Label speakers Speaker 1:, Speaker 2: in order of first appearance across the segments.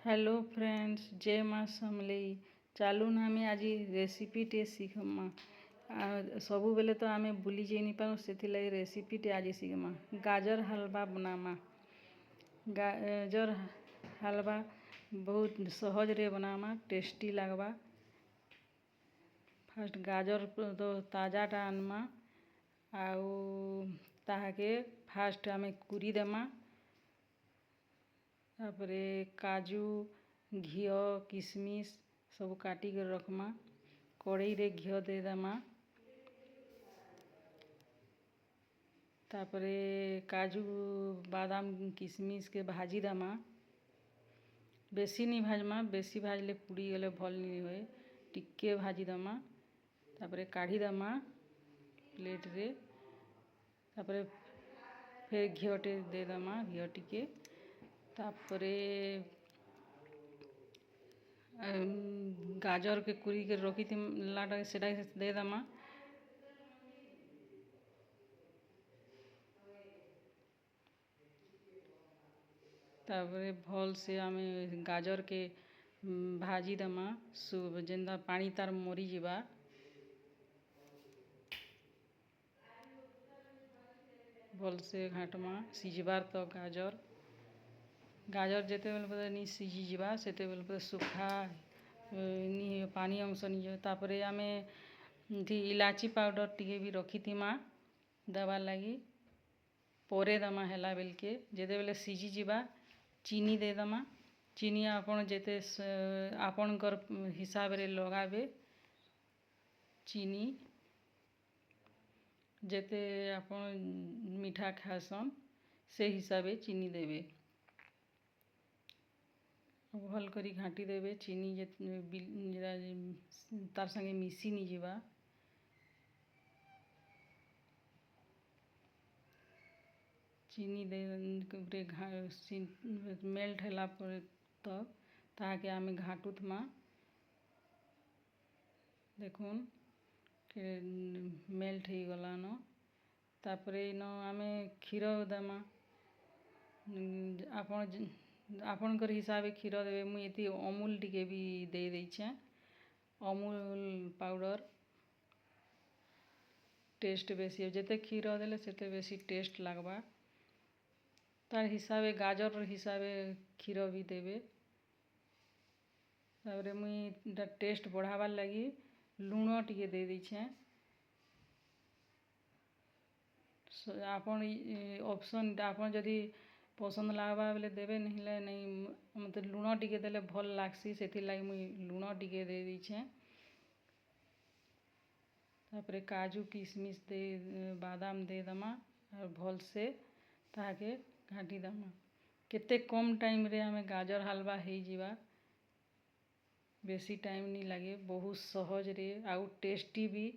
Speaker 1: Hello friends, जय माँ समलेई। चालून आम आज रेसिपीटे शिखमा। सबु बेले तो आम बुली जाई पारूँ, से रेसिपीटे आज शिखमा। गाजर हलवा बनामा। गाजर हलवा बहुत सहज रे बनामा, टेस्टी लगवा। फास्ट गाजर तो ताजाटा आनमा, आउ ताहाके फास्ट आम कुरी देमा। तापरे काजू घिओ किशमिश सब काटिक रखमा। कड़ाई रे घिओ दे देमा। तापरे काजू बादाम किशमिश के भाजी देमा। बेसी नहीं भाजमा, बेसी भाजले पुड़ी गले भल नहीं हुए। टिके भाजी देमा। तापरे काढ़ी देमा प्लेट रे। तापरे फिर घिओटे दे देमा, घिओ टिके। तापरे गाजर के कुरी के रखी थी लाटा सेटा दे देमा। तापरे भल से आम गाजर के भाजी देमा, जेन्दा पानी तार मरी जीवा। भल से घाटमा सिझबार तो गाजर जेते बेले नहीं सिझी जीवा, सेते बेले सुखा नहीं पानी अंश नहीं। तापरे आमे इलाची पाउडर टिके भी रखी थी माँ दबार लगी। परे दमा हेला बेलके जेते बेले सिझी जीवा चीनी दे दमा। चीनी आपन जेते आपनकर हिसाब रे लगाबे। चीनी जेते आपन मीठा खासन से हिसाबे चीनी देवे। भल करी घाटी देवे। चीनी तार संगे मिसी नहीं जीवा। चीनी दे मेल्ट होला पर तब ताके आमे घाटुत मा देखुन के मेल्ट ही गला न। तापरे न आमे क्षीर देमा। आपनकर हिसाबे क्षीर देवे। मुई एती अमूल टिके भी दे देइछे। अमूल पाउडर टेस्ट बेसी जेते क्षीर देले सेते बेसी टेस्ट लगवा। तार हिसाबे गाजर हिसाबे क्षीर भी देवे। तापरे मुई टेस्ट बढ़ावार लगी लुण टिके दे देइछे। आपन ऑप्शन आपन जदि पसंद लागबा बेले देवे, नहीं मते लुण टिके देले भल लागसी, सेथि लागि मुई लुण टिके दे देइछे। तापरे काजू किशमिश दे बादाम दे दमा और भल से ताके घाटी दमा। केते कम टाइम रे आमे गाजर हलवा हेई जीवा। बेसी टाइम नहीं लगे, बहुत सहज रे आउ टेस्टी भी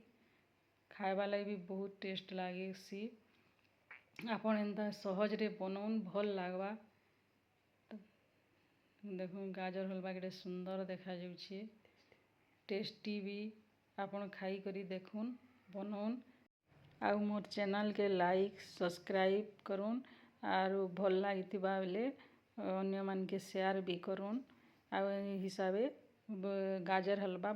Speaker 1: खाइबा लगी भी बहुत टेस्ट लगे सी। आपन एंता सहज रे बनौन भल लागवा। देखो गाजर हलवा केते सुंदर देखा जाउछे, टेस्टी भी। आपन खाई करी देखुन बनौन। आउ मोर चैनल के लाइक सब्सक्राइब करुन आरु भल लागिथिबा बेले अन्य मान के शेयर भी करुन। आउ हिसाबे गाजर हलवा